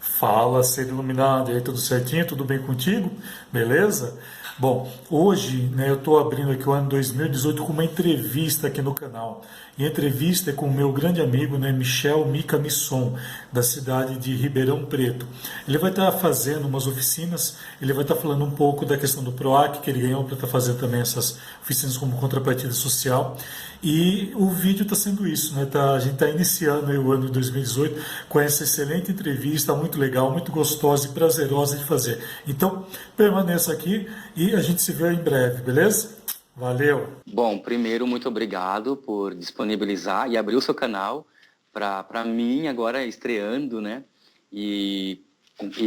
Fala, ser iluminado, e aí tudo certinho, tudo bem contigo? Beleza? Bom, hoje, eu estou abrindo aqui o ano 2018 com uma entrevista aqui no canal. E a entrevista é com o meu grande amigo, Michel Mica Misson, da cidade de Ribeirão Preto. Ele vai estar fazendo umas oficinas, ele vai estar falando um pouco da questão do PROAC, que ele ganhou para estar fazendo também essas oficinas como contrapartida social. E o vídeo está sendo isso, a gente está iniciando aí o ano de 2018 com essa excelente entrevista, muito legal, muito gostosa e prazerosa de fazer. Então, permaneça aqui e a gente se vê em breve, beleza? Valeu! Bom, primeiro, muito obrigado por disponibilizar e abrir o seu canal para mim, agora estreando, né? E,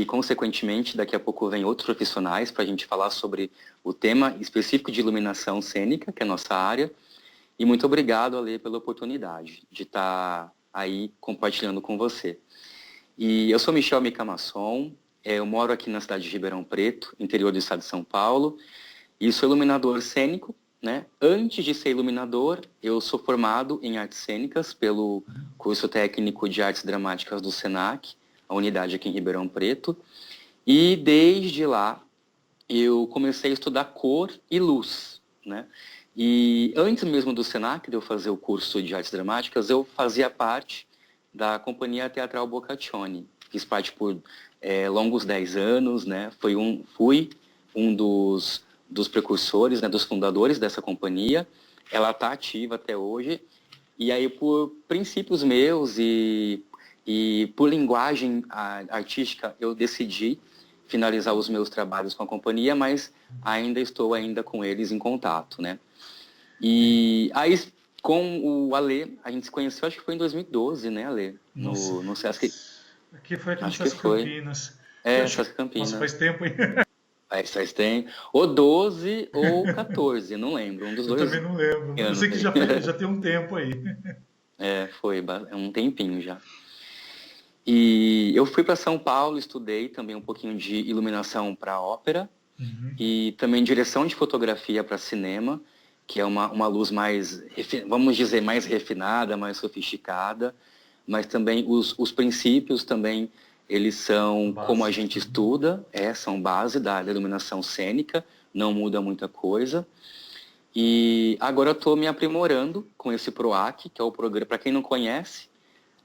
consequentemente, daqui a pouco vem outros profissionais para a gente falar sobre o tema específico de iluminação cênica, que é a nossa área. E muito obrigado, Ale, pela oportunidade de estar aí compartilhando com você. E eu sou Michel Micamasson, eu moro aqui na cidade de Ribeirão Preto, interior do estado de São Paulo, e sou iluminador cênico, né? Antes de ser iluminador, eu sou formado em artes cênicas pelo curso técnico de artes dramáticas do SENAC, a unidade aqui em Ribeirão Preto, e desde lá eu comecei a estudar cor e luz, né? E antes mesmo do SENAC, de eu fazer o curso de artes dramáticas, eu fazia parte da Companhia Teatral Boccaccioni. Fiz parte por longos 10 anos, né? Fui um dos precursores, né, dos fundadores dessa companhia. Ela está ativa até hoje. E aí, por princípios meus e por linguagem artística, eu decidi finalizar os meus trabalhos com a companhia, mas ainda estou com eles em contato, né? E aí, com o Ale, a gente se conheceu, acho que foi em 2012, né, Ale? Nossa, No Sesc, aqui foi aqui no acho que Sesc foi. Campinas. Sesc Nossa, faz Campinas. tempo, hein? Faz tem ou 12 ou 14, não lembro, um dos Eu dois também não lembro. Eu sei anos que aí. já tem um tempo aí. Foi um tempinho já. E eu fui para São Paulo, estudei também um pouquinho de iluminação para ópera Uhum. e também direção de fotografia para cinema, que é uma luz mais, vamos dizer, mais refinada, mais sofisticada, mas também os princípios também, eles são como a Base. gente estuda, são base da iluminação cênica, não muda muita coisa. E agora eu estou me aprimorando com esse PROAC, que é o programa, para quem não conhece,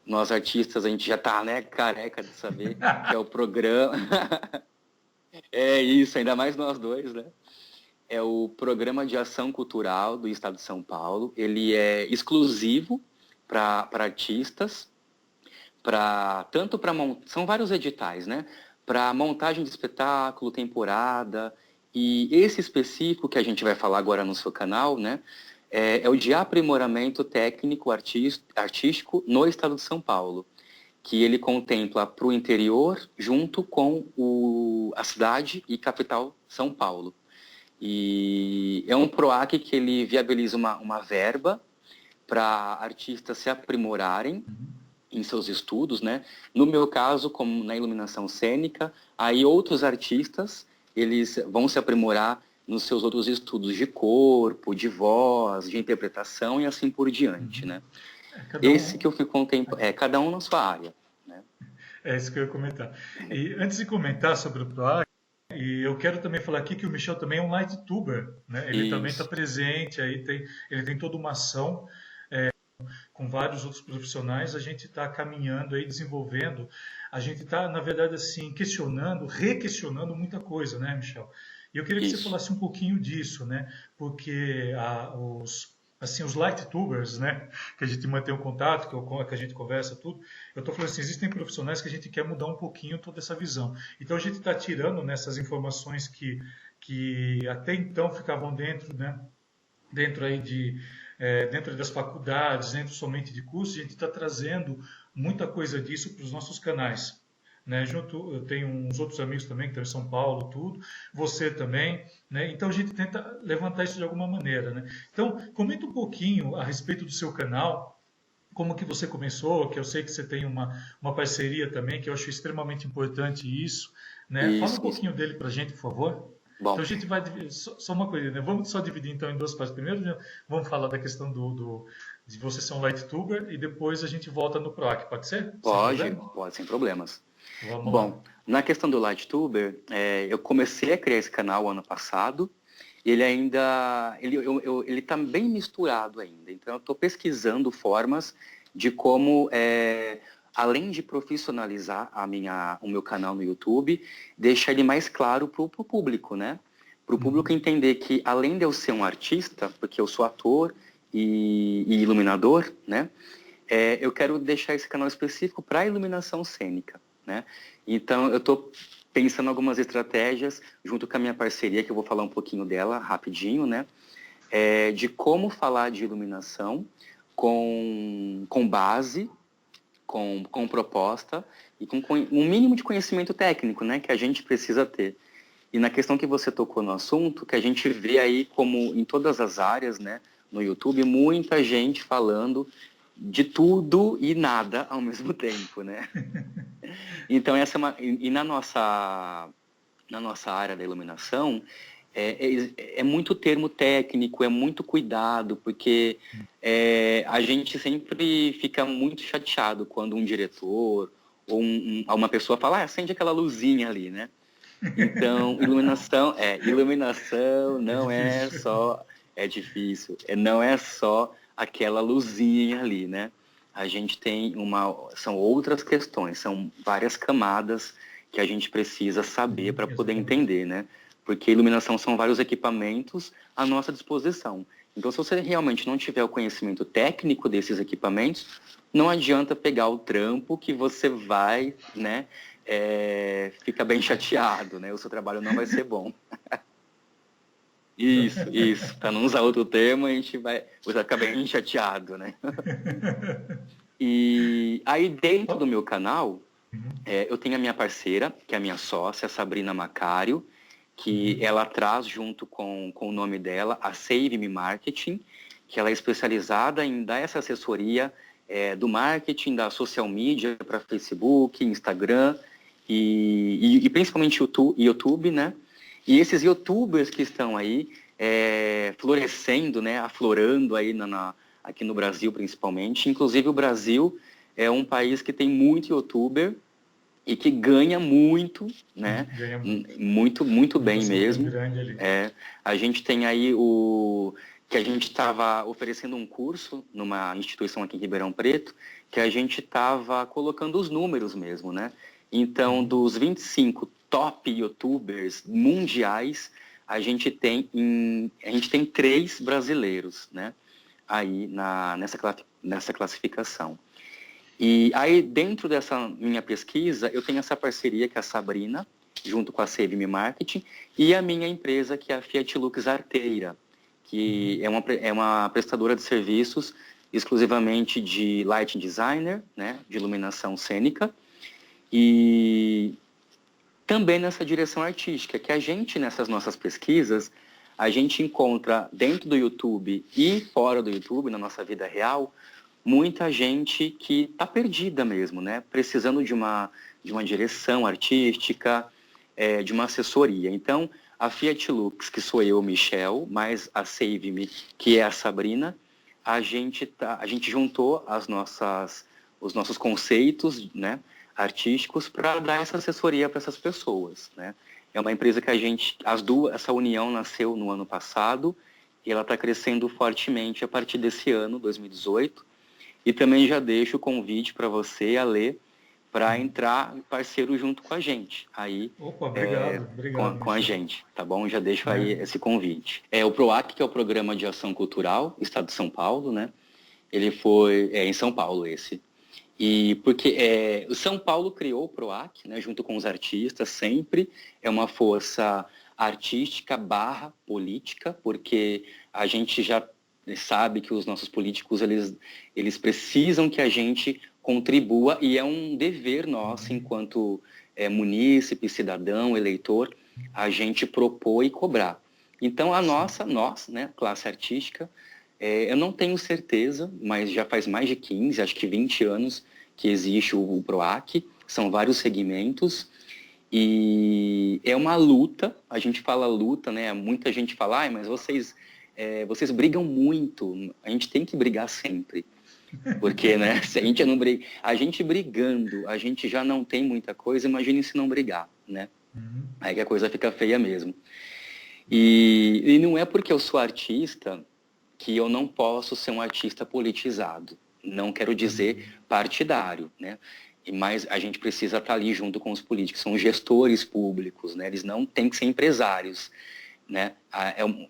nós artistas, a gente já tá, né, careca de saber que é o programa. É isso, ainda mais nós dois, né? É o Programa de Ação Cultural do Estado de São Paulo. Ele é exclusivo para artistas, tanto para são vários editais, né? Para montagem de espetáculo, temporada, e esse específico que a gente vai falar agora no seu canal, né? É o de aprimoramento técnico artístico no Estado de São Paulo, que ele contempla para o interior junto com a cidade e capital São Paulo. E é um PROAC que ele viabiliza uma verba para artistas se aprimorarem em seus estudos, né? No meu caso, como na iluminação cênica, aí outros artistas, eles vão se aprimorar nos seus outros estudos de corpo, de voz, de interpretação e assim por diante, né? Cada Esse que um. eu fico contemplando, cada um na sua área, né? É isso que eu ia comentar. E antes de comentar sobre o PROAC, e eu quero também falar aqui que o Michel também é um light tuber, né? Ele também está Isso, presente, ele tem toda uma ação com vários outros profissionais. A gente está caminhando aí, desenvolvendo. A gente está, na verdade, assim, questionando, requestionando muita coisa, né, Michel? E eu queria que você isso, falasse um pouquinho disso, né? Porque os light tubers, né, que a gente mantém o contato, que a gente conversa tudo, eu estou falando assim, existem profissionais que a gente quer mudar um pouquinho toda essa visão. Então a gente está tirando nessas informações que até então ficavam dentro, né, dentro aí dentro das faculdades, dentro somente de cursos, a gente está trazendo muita coisa disso para os nossos canais. Né? Junto, eu tenho uns outros amigos também que estão em São Paulo, tudo, você também, né? Então a gente tenta levantar isso de alguma maneira, né? Então, comenta um pouquinho a respeito do seu canal, como que você começou, que eu sei que você tem uma parceria também, que eu acho extremamente importante isso, né? Fala um isso. pouquinho dele para a gente, por favor. Então Bom, a gente vai só uma coisa, né? Vamos só dividir então em duas partes. Primeiro, né, vamos falar da questão de você ser um light tuber e depois a gente volta no PROAC, pode ser? Sem problema? pode, sem problemas. Vamos lá. Bom, na questão do Lighttuber, eu comecei a criar esse canal ano passado. Ele ainda, ele está bem misturado ainda. Então, eu estou pesquisando formas de como, além de profissionalizar o meu canal no YouTube, deixar ele mais claro para o público, né? Para o público entender que, além de eu ser um artista, porque eu sou ator e iluminador, né? Eu quero deixar esse canal específico para iluminação cênica, né? Então, eu estou pensando em algumas estratégias, junto com a minha parceria, que eu vou falar um pouquinho dela rapidinho, né? De como falar de iluminação com base, com proposta e com um mínimo de conhecimento técnico, né? Que a gente precisa ter. E na questão que você tocou no assunto, que a gente vê aí como em todas as áreas, né? No YouTube, muita gente falando de tudo e nada ao mesmo tempo, né? Então, essa é e na nossa área da iluminação, é muito termo técnico, é muito cuidado, porque a gente sempre fica muito chateado quando um diretor ou uma pessoa fala, acende aquela luzinha ali, né? Então, iluminação É não é difícil. só, é difícil, não é só aquela luzinha ali, né? A gente tem são outras questões, são várias camadas que a gente precisa saber para poder Exatamente. entender, né? Porque iluminação são vários equipamentos à nossa disposição. Então, se você realmente não tiver o conhecimento técnico desses equipamentos, não adianta pegar o trampo que você vai, né? Fica bem chateado, né? O seu trabalho não vai ser bom. Isso. Para não usar outro termo, você vai ficar bem chateado, né? E aí dentro do meu canal, eu tenho a minha parceira, que é a minha sócia, Sabrina Macário, que ela traz junto com o nome dela a Save Me Marketing, que ela é especializada em dar essa assessoria do marketing, da social media para Facebook, Instagram e principalmente YouTube, né? E esses YouTubers que estão aí florescendo, né? Aflorando aí aqui no Brasil principalmente. Inclusive o Brasil é um país que tem muito YouTuber e que ganha muito, né? Ganha muito. Muito, muito Uma bem receita mesmo. grande ali. A gente tem aí que a gente estava oferecendo um curso numa instituição aqui em Ribeirão Preto, que a gente estava colocando os números mesmo, né? Então, dos 25 top YouTubers mundiais, a gente tem 3 brasileiros, né? Aí nessa classificação. E aí, dentro dessa minha pesquisa, eu tenho essa parceria com a Sabrina, junto com a Save Me Marketing, e a minha empresa, que é a Fiat Lux Arteira, que é uma prestadora de serviços exclusivamente de lighting designer, né, de iluminação cênica, e também nessa direção artística, que a gente, nessas nossas pesquisas, a gente encontra dentro do YouTube e fora do YouTube, na nossa vida real, muita gente que está perdida mesmo, né? Precisando de uma direção artística, de uma assessoria. Então, a Fiat Lux, que sou eu, Michel, mais a Save Me, que é a Sabrina, a gente juntou os nossos conceitos, né, artísticos para dar essa assessoria para essas pessoas, né? É uma empresa que essa união nasceu no ano passado e ela está crescendo fortemente a partir desse ano, 2018. E também já deixo o convite para você, Alê, para entrar parceiro junto com a gente, aí Opa, obrigado, com a Michel. gente, tá bom? Já deixo aí Né? esse convite. O PROAC, que é o Programa de Ação Cultural, Estado de São Paulo, né? Ele foi em São Paulo esse. E porque o São Paulo criou o PROAC, né, junto com os artistas, sempre é uma força artística barra política, porque a gente já sabe que os nossos políticos, eles precisam que a gente contribua e é um dever nosso, enquanto munícipe, cidadão, eleitor, a gente propor e cobrar. Então, nós, né, classe artística, eu não tenho certeza, mas já faz mais de 15, acho que 20 anos que existe o PROAC, são vários segmentos, e é uma luta, a gente fala luta, né? Muita gente fala, mas vocês brigam muito, a gente tem que brigar sempre. Porque, né, se a gente não briga, a gente brigando, a gente já não tem muita coisa, imagine se não brigar, né? Uhum. Aí que a coisa fica feia mesmo. E não é porque eu sou artista que eu não posso ser um artista politizado. Não quero dizer partidário, né? Mas a gente precisa estar ali junto com os políticos, são gestores públicos, né? Eles não têm que ser empresários, né?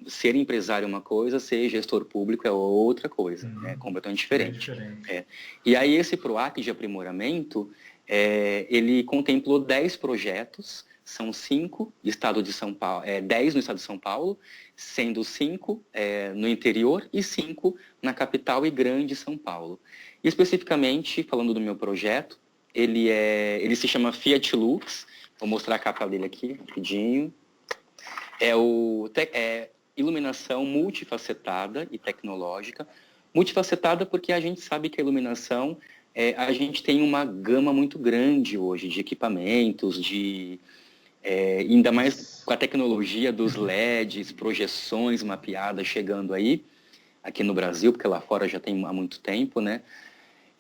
Ser empresário é uma coisa, ser gestor público é outra coisa, né? Completamente Bem diferente. diferente. E aí esse PROAC de aprimoramento, ele contemplou 10 projetos, são 5 no estado de São Paulo, 10 no estado de São Paulo, sendo 5 no interior e 5 na capital e grande São Paulo. E especificamente, falando do meu projeto, ele se chama Fiat Lux, vou mostrar a capa dele aqui, rapidinho. Iluminação multifacetada e tecnológica. Multifacetada porque a gente sabe que a iluminação, a gente tem uma gama muito grande hoje de equipamentos, ainda mais com a tecnologia dos LEDs, projeções mapeadas chegando aí, aqui no Brasil, porque lá fora já tem há muito tempo, né?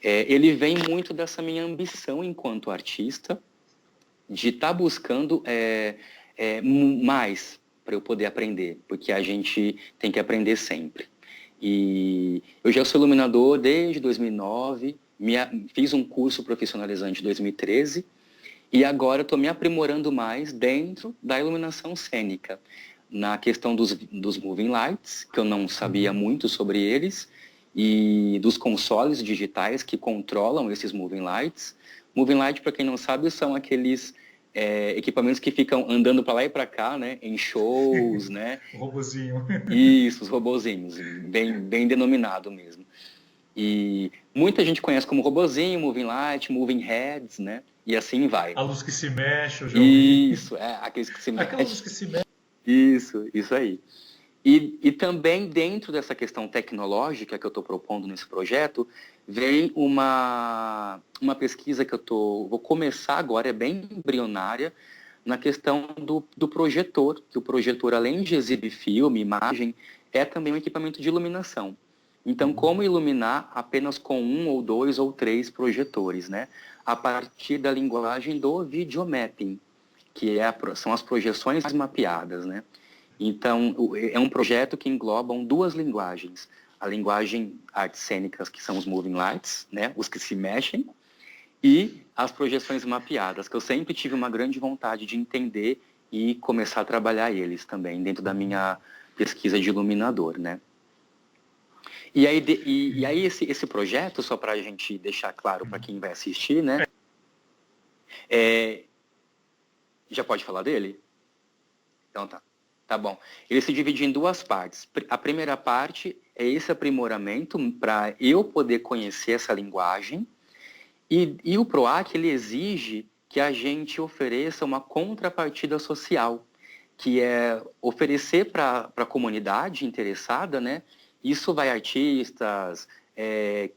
Ele vem muito dessa minha ambição enquanto artista, de estar buscando mais para eu poder aprender, porque a gente tem que aprender sempre. E eu já sou iluminador desde 2009, fiz um curso profissionalizante em 2013 e agora estou me aprimorando mais dentro da iluminação cênica, na questão dos moving lights, que eu não sabia muito sobre eles, e dos consoles digitais que controlam esses moving lights. Moving light, para quem não sabe, são aqueles equipamentos que ficam andando para lá e para cá, né, em shows, né? O robozinho. Isso, os robozinhos, bem denominado mesmo. E muita gente conhece como robozinho, moving light, moving heads, né? E assim vai. A luz que se mexe, eu já ouvi. Isso, aqueles que se Aquela luz mexem. que se mexe. Isso aí. E também dentro dessa questão tecnológica que eu estou propondo nesse projeto, vem uma pesquisa que vou começar agora, é bem embrionária, na questão do projetor, que o projetor, além de exibir filme, imagem, é também um equipamento de iluminação. Então, como iluminar apenas com 1 ou 2 ou 3 projetores, né? A partir da linguagem do videomapping, que são as projeções mapeadas, né? Então, é um projeto que engloba 2 linguagens. A linguagem artes cênicas, que são os moving lights, né? Os que se mexem, e as projeções mapeadas, que eu sempre tive uma grande vontade de entender e começar a trabalhar eles também, dentro da minha pesquisa de iluminador, né? E aí esse projeto, só para a gente deixar claro para quem vai assistir, né? Já pode falar dele? Então tá. Tá bom. Ele se divide em 2 partes. A primeira parte é esse aprimoramento para eu poder conhecer essa linguagem. E o PROAC, ele exige que a gente ofereça uma contrapartida social, que é oferecer para a comunidade interessada, né? Isso vai artistas,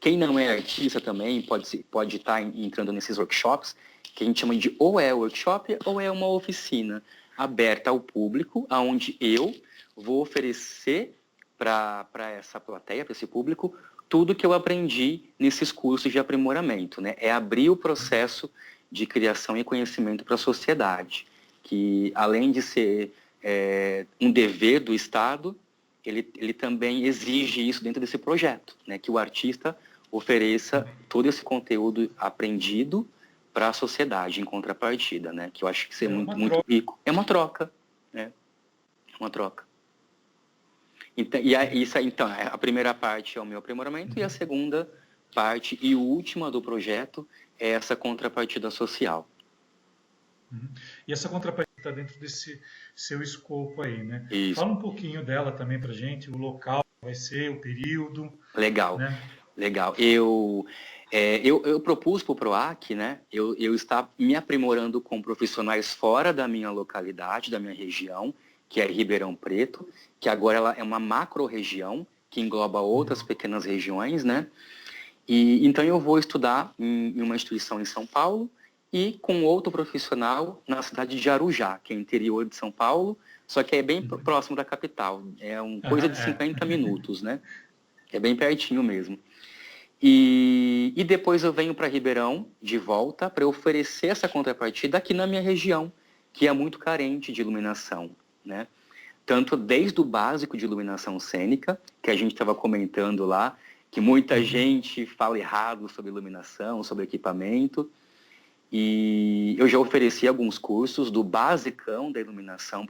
quem não é artista também pode estar entrando nesses workshops, que a gente chama de ou é workshop ou é uma oficina aberta ao público, onde eu vou oferecer para essa plateia, para esse público, tudo que eu aprendi nesses cursos de aprimoramento, né? É abrir o processo de criação e conhecimento para a sociedade, que além de ser um dever do Estado, ele também exige isso dentro desse projeto, né? Que o artista ofereça todo esse conteúdo aprendido para a sociedade em contrapartida, né? Que eu acho que isso é muito rico. É uma troca, né? É uma troca. Então, então, a primeira parte é o meu aprimoramento e a segunda parte e última do projeto é essa contrapartida social. E essa contrapartida está dentro desse seu escopo aí, né? Isso. Fala um pouquinho dela também para gente, o local que vai ser, o período. Legal, né? Legal. Eu propus para o PROAC, né? Eu estar me aprimorando com profissionais fora da minha localidade, da minha região, que é Ribeirão Preto, que agora ela é uma macro-região, que engloba outras pequenas regiões, né? E então eu vou estudar em uma instituição em São Paulo e com outro profissional na cidade de Arujá, que é interior de São Paulo, só que é bem próximo da capital. É coisa de 50 minutos, né? É bem pertinho mesmo. E depois eu venho para Ribeirão, de volta, para oferecer essa contrapartida aqui na minha região, que é muito carente de iluminação, né? Tanto desde o básico de iluminação cênica, que a gente estava comentando lá, que muita gente fala errado sobre iluminação, sobre equipamento, e eu já ofereci alguns cursos do basicão da iluminação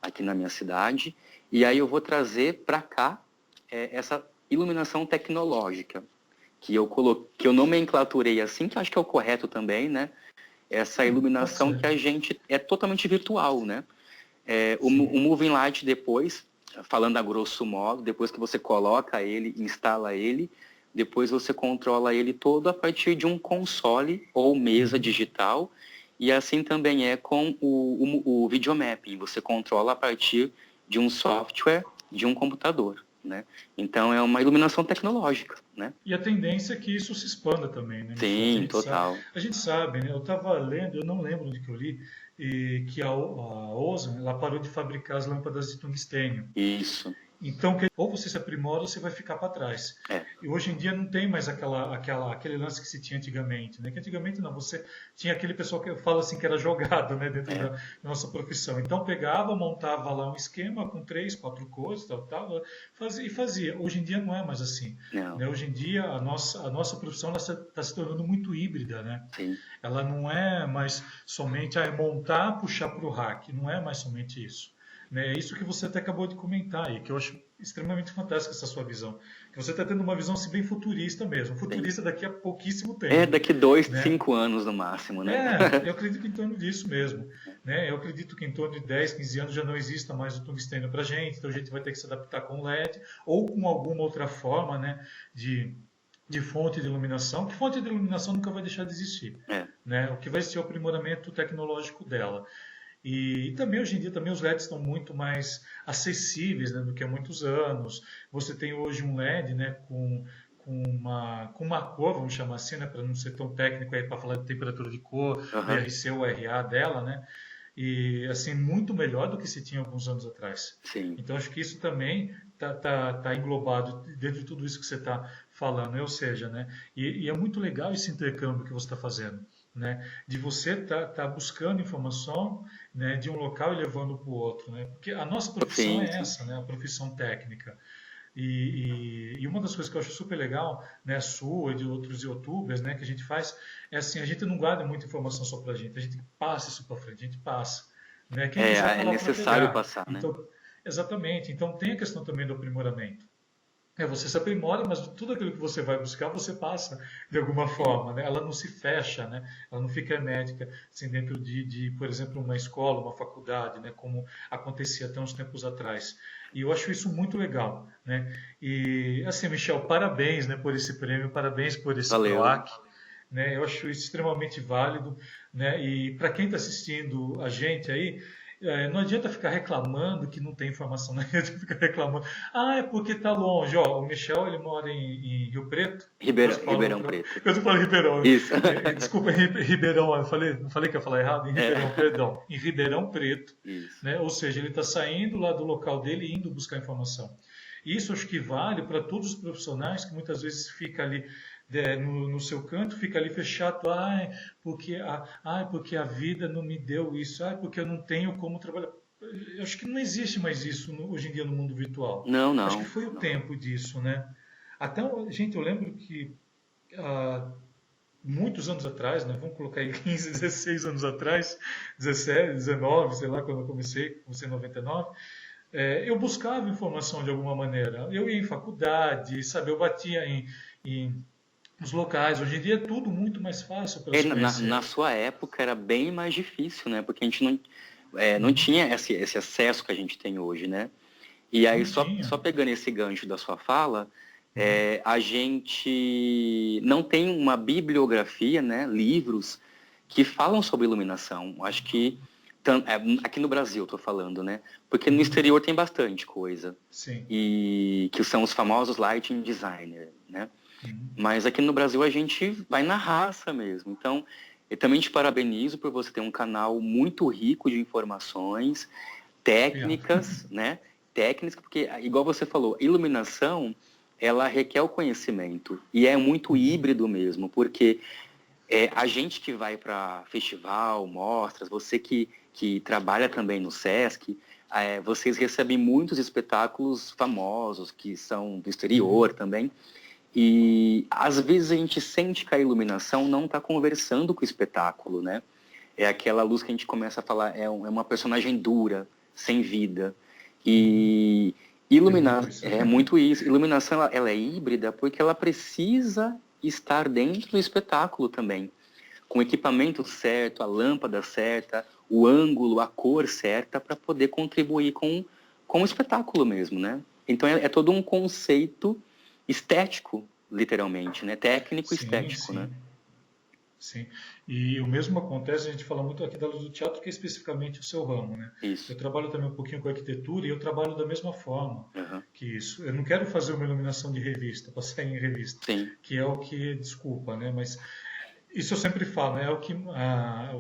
aqui na minha cidade, e aí eu vou trazer para cá essa iluminação tecnológica, que eu nomenclaturei assim, que eu acho que é o correto também, né? Essa iluminação que a gente é totalmente virtual, né? O Moving Light depois, falando a grosso modo, depois que você coloca ele, instala ele, depois você controla ele todo a partir de um console ou mesa digital, e assim também é com o videomapping, você controla a partir de um software de um computador, né? Então é uma iluminação tecnológica, né? E a tendência é que isso se expanda também, né, Michel? Sim, total. A gente sabe, né? Eu estava lendo, eu não lembro onde que eu li, que a Ozon, ela parou de fabricar as lâmpadas de tungstênio. Isso. Então, ou você se aprimora ou você vai ficar para trás. E hoje em dia não tem mais aquele lance que se tinha antigamente, né? Que antigamente não, você tinha aquele pessoal que fala assim que era jogado, né, dentro da nossa profissão. Então pegava, montava lá um esquema com 3, 4 cores, tal, fazia. Hoje em dia não é mais assim. Né? Hoje em dia a nossa profissão está se tornando muito híbrida, né? Sim. Ela não é mais somente montar, puxar para o rack. Não é mais somente isso. É isso que você até acabou de comentar aí, que eu acho extremamente fantástico essa sua visão. Que você está tendo uma visão assim, bem futurista mesmo. Futurista daqui a pouquíssimo tempo. Daqui 2, 5 anos no máximo, né? Eu acredito que em torno disso mesmo. Né? Eu acredito que em torno de 10, 15 anos já não exista mais o tungstênio para a gente, então a gente vai ter que se adaptar com LED ou com alguma outra forma, né, de fonte de iluminação, que fonte de iluminação nunca vai deixar de existir. Né? O que vai ser o aprimoramento tecnológico dela. E também hoje em dia também os LEDs estão muito mais acessíveis, né, do que há muitos anos. Você tem hoje um LED, né, com uma cor, vamos chamar assim, né, para não ser tão técnico aí para falar de temperatura de cor, VRC ou RA dela, né? E assim muito melhor do que se tinha alguns anos atrás. Sim. Então acho que isso também tá englobado dentro de tudo isso que você está falando, né? Ou seja, né? E é muito legal esse intercâmbio que você está fazendo. Né, de você tá buscando informação, né, de um local e levando para o outro, né, porque a nossa profissão é essa, né, a profissão técnica. E uma das coisas que eu acho super legal, né, sua e de outros youtubers, né, que a gente faz, é assim, a gente não guarda muita informação só para a gente passa isso para frente, a gente passa. Né, é necessário passar, então, né? Exatamente, então tem a questão também do aprimoramento. Você se aprimora, mas tudo aquilo que você vai buscar, você passa de alguma forma, né? Ela não se fecha, né? Ela não fica hermética, assim, dentro por exemplo, uma escola, uma faculdade, né? Como acontecia até uns tempos atrás. E eu acho isso muito legal, né? E, assim, Michel, parabéns, né, por esse prêmio, parabéns por esse PROAC, né? Eu acho isso extremamente válido, né? E para quem está assistindo a gente aí, não adianta ficar reclamando que não tem informação, não adianta ficar reclamando. É porque está longe. Ó, o Michel, ele mora em Rio Preto. Ribeirão Preto. Eu estou falando Ribeirão. Isso. Desculpa, Ribeirão, não falei que ia falar errado? Em Ribeirão, perdão. Em Ribeirão Preto. Isso. Né? Ou seja, ele está saindo lá do local dele e indo buscar informação. Isso acho que vale para todos os profissionais que muitas vezes fica ali no seu canto, fica ali fechado, porque a vida não me deu isso, porque eu não tenho como trabalhar. Eu acho que não existe mais isso hoje em dia no mundo virtual. Não. Acho que foi o tempo disso, né? Até, gente, eu lembro que muitos anos atrás, né, vamos colocar aí 15, 16 anos atrás, 17, 19, sei lá, quando eu comecei em 99, eu buscava informação de alguma maneira. Eu ia em faculdade, sabe, eu batia em os locais. Hoje em dia é tudo muito mais fácil para se conhecer. Na sua época era bem mais difícil, né? Porque a gente não tinha esse acesso que a gente tem hoje, né? E aí, só pegando esse gancho da sua fala, a gente não tem uma bibliografia, né? Livros que falam sobre iluminação. Acho que aqui no Brasil, estou falando, né? Porque no exterior tem bastante coisa. Sim. E que são os famosos lighting designer, né? Mas aqui no Brasil a gente vai na raça mesmo. Então, eu também te parabenizo por você ter um canal muito rico de informações, técnicas, né? Técnicas, porque, igual você falou, iluminação ela requer o conhecimento. E é muito híbrido mesmo, porque a gente que vai para festival, mostras, você que trabalha também no Sesc, vocês recebem muitos espetáculos famosos, que são do exterior também, e às vezes a gente sente que a iluminação não está conversando com o espetáculo, né? É aquela luz que a gente começa a falar, é uma personagem dura, sem vida. E é muito isso. Iluminação, ela é híbrida porque ela precisa estar dentro do espetáculo também. Com o equipamento certo, a lâmpada certa, o ângulo, a cor certa, para poder contribuir com o espetáculo mesmo, né? Então é todo um conceito estético, literalmente, né? Técnico e estético, sim. né? Sim, e o mesmo acontece, a gente fala muito aqui da luz do teatro, que é especificamente o seu ramo, né? Isso. Eu trabalho também um pouquinho com arquitetura e eu trabalho da mesma forma que isso. Eu não quero fazer uma iluminação de revista, para sair em revista, Sim. que é o que, desculpa, né? Mas isso eu sempre falo, né? É o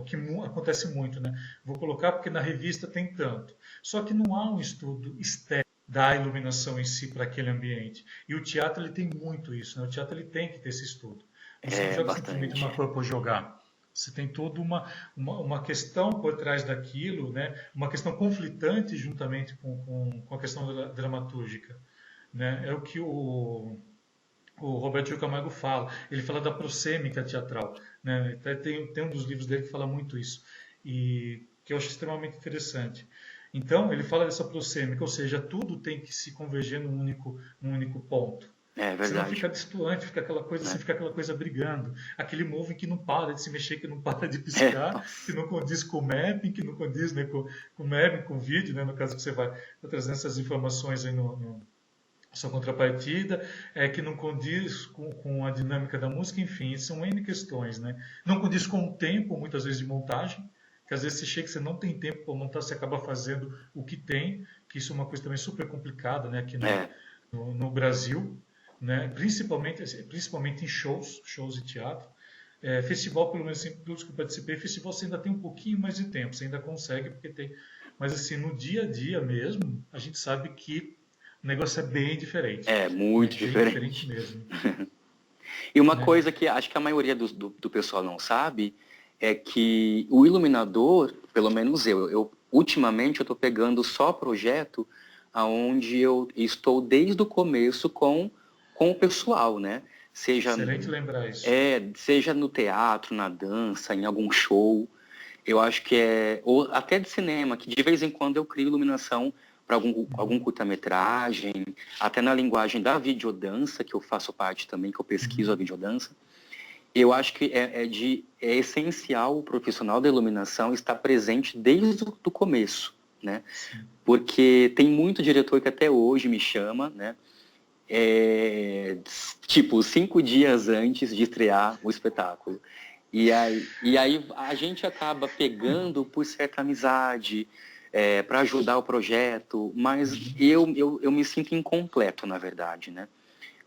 que acontece muito, né? Vou colocar porque na revista tem tanto. Só que não há um estudo estético da iluminação em si para aquele ambiente. E o teatro ele tem muito isso, né? O teatro ele tem que ter esse estudo. Você não joga simplesmente uma cor por jogar. Você tem toda uma questão por trás daquilo, né? Uma questão conflitante juntamente com a questão dramatúrgica. Né? É o que o Roberto Gil Camargo fala. Ele fala da prosêmica teatral. Né? Até tem um dos livros dele que fala muito isso. E que eu acho extremamente interessante. Então, ele fala dessa prosêmica, ou seja, tudo tem que se converger num único ponto. É verdade. Senão fica distoante, fica aquela coisa assim, fica aquela coisa brigando. Aquele moving que não para de se mexer, que não para de piscar, que não condiz com o mapping, que não condiz, né, com o mapping, com o vídeo, né, no caso que você vai trazendo essas informações aí no sua contrapartida, que não condiz com a dinâmica da música, enfim, são N questões, né? Não condiz com o tempo, muitas vezes, de montagem, que às vezes você chega, você não tem tempo para montar, você acaba fazendo o que tem, que isso é uma coisa também super complicada, né, aqui no Brasil, né? Principalmente em shows de teatro. Festival, pelo menos assim, pelos que eu participei, festival você ainda tem um pouquinho mais de tempo, você ainda consegue, porque tem. Mas assim, no dia a dia mesmo, a gente sabe que o negócio é bem diferente. É, muito diferente. Bem diferente mesmo. E uma coisa que acho que a maioria do pessoal não sabe é que o iluminador, pelo menos ultimamente eu estou pegando só projeto onde eu estou desde o começo com o pessoal, né? Excelente lembrar isso. Seja no teatro, na dança, em algum show. Eu acho que ou até de cinema, que de vez em quando eu crio iluminação para algum curta-metragem, até na linguagem da videodança, que eu faço parte também, que eu pesquiso a videodança. Eu acho que é essencial o profissional da iluminação estar presente desde o começo, né? Sim. Porque tem muito diretor que até hoje me chama, né? Tipo, 5 dias antes de estrear o espetáculo. E aí a gente acaba pegando por certa amizade, para ajudar o projeto, mas eu me sinto incompleto, na verdade, né?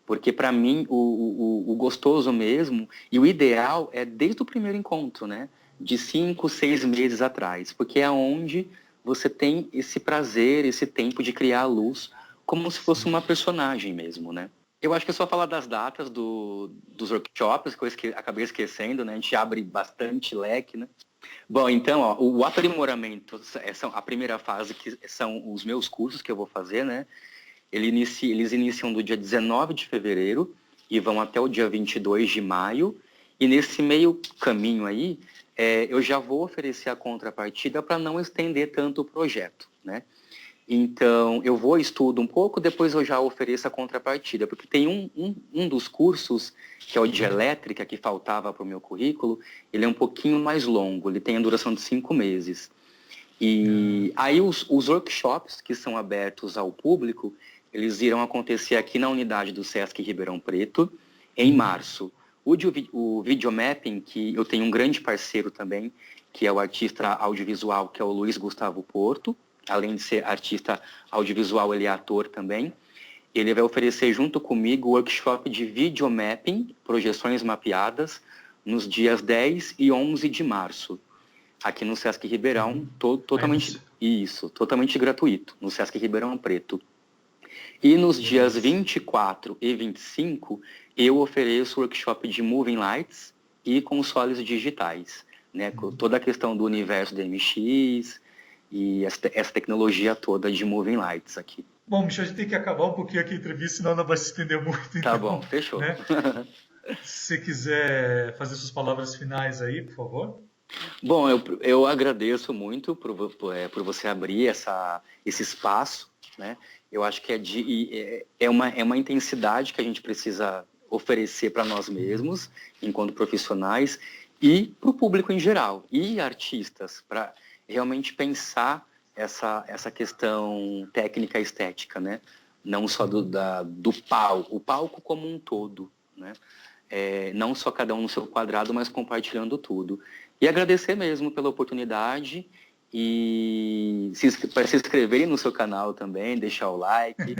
Porque para mim o gostoso mesmo, e o ideal é desde o primeiro encontro, né? De 5, 6 meses atrás, porque é onde você tem esse prazer, esse tempo de criar a luz, como se fosse uma personagem mesmo, né? Eu acho que é só falar das datas dos workshops, coisa que acabei esquecendo, né? A gente abre bastante leque, né? Bom, então, o aprimoramento, a primeira fase, que são os meus cursos que eu vou fazer, né? Eles iniciam do dia 19 de fevereiro e vão até o dia 22 de maio. E nesse meio caminho aí, eu já vou oferecer a contrapartida para não estender tanto o projeto, né? Então, eu estudo um pouco, depois eu já ofereço a contrapartida, porque tem um dos cursos, que é o de elétrica, que faltava para o meu currículo, ele é um pouquinho mais longo, ele tem a duração de 5 meses. E aí os workshops que são abertos ao público, eles irão acontecer aqui na unidade do Sesc Ribeirão Preto, em março. O videomapping, que eu tenho um grande parceiro também, que é o artista audiovisual, que é o Luiz Gustavo Porto. Além de ser artista audiovisual, ele é ator também. Ele vai oferecer junto comigo o workshop de videomapping, projeções mapeadas, nos dias 10 e 11 de março, aqui no Sesc Ribeirão, totalmente gratuito, no Sesc Ribeirão Preto. E nos dias 24 e 25, eu ofereço workshop de Moving Lights e consoles digitais, né? Com toda a questão do universo do MX e essa tecnologia toda de Moving Lights aqui. Bom, Michel, a gente tem que acabar um pouquinho aqui a entrevista, senão não vai se estender muito. Tá Então, bom, fechou. né? Se você quiser fazer suas palavras finais aí, por favor. Bom, eu agradeço muito por você abrir esse espaço, né? Eu acho que é uma intensidade que a gente precisa oferecer para nós mesmos, enquanto profissionais, e para o público em geral, e artistas, para realmente pensar essa questão técnica e estética, né? Não só do palco, o palco como um todo, né? Não só cada um no seu quadrado, mas compartilhando tudo. E agradecer mesmo pela oportunidade e para se inscreverem no seu canal também, deixar o like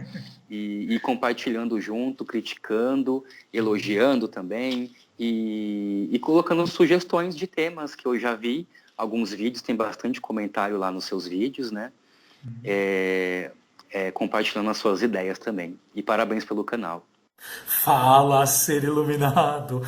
e compartilhando junto, criticando, elogiando também e colocando sugestões de temas que eu já vi. Alguns vídeos, tem bastante comentário lá nos seus vídeos, né? Compartilhando as suas ideias também. E parabéns pelo canal. Fala, ser iluminado.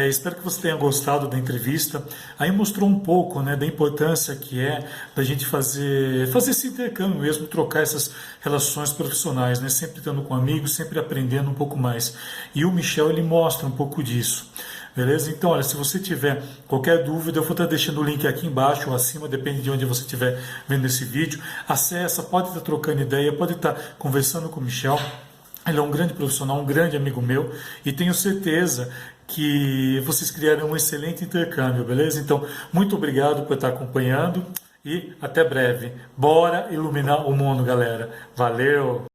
Espero que você tenha gostado da entrevista. Aí mostrou um pouco, né, da importância que é da gente fazer esse intercâmbio mesmo, trocar essas relações profissionais, né, sempre estando com amigos, sempre aprendendo um pouco mais. E o Michel, ele mostra um pouco disso. Beleza? Então, olha, se você tiver qualquer dúvida, eu vou estar deixando o link aqui embaixo ou acima, depende de onde você estiver vendo esse vídeo. Acessa, pode estar trocando ideia, pode estar conversando com o Michel. Ele é um grande profissional, um grande amigo meu, e tenho certeza que vocês criarão um excelente intercâmbio, beleza? Então, muito obrigado por estar acompanhando e até breve. Bora iluminar o mundo, galera. Valeu!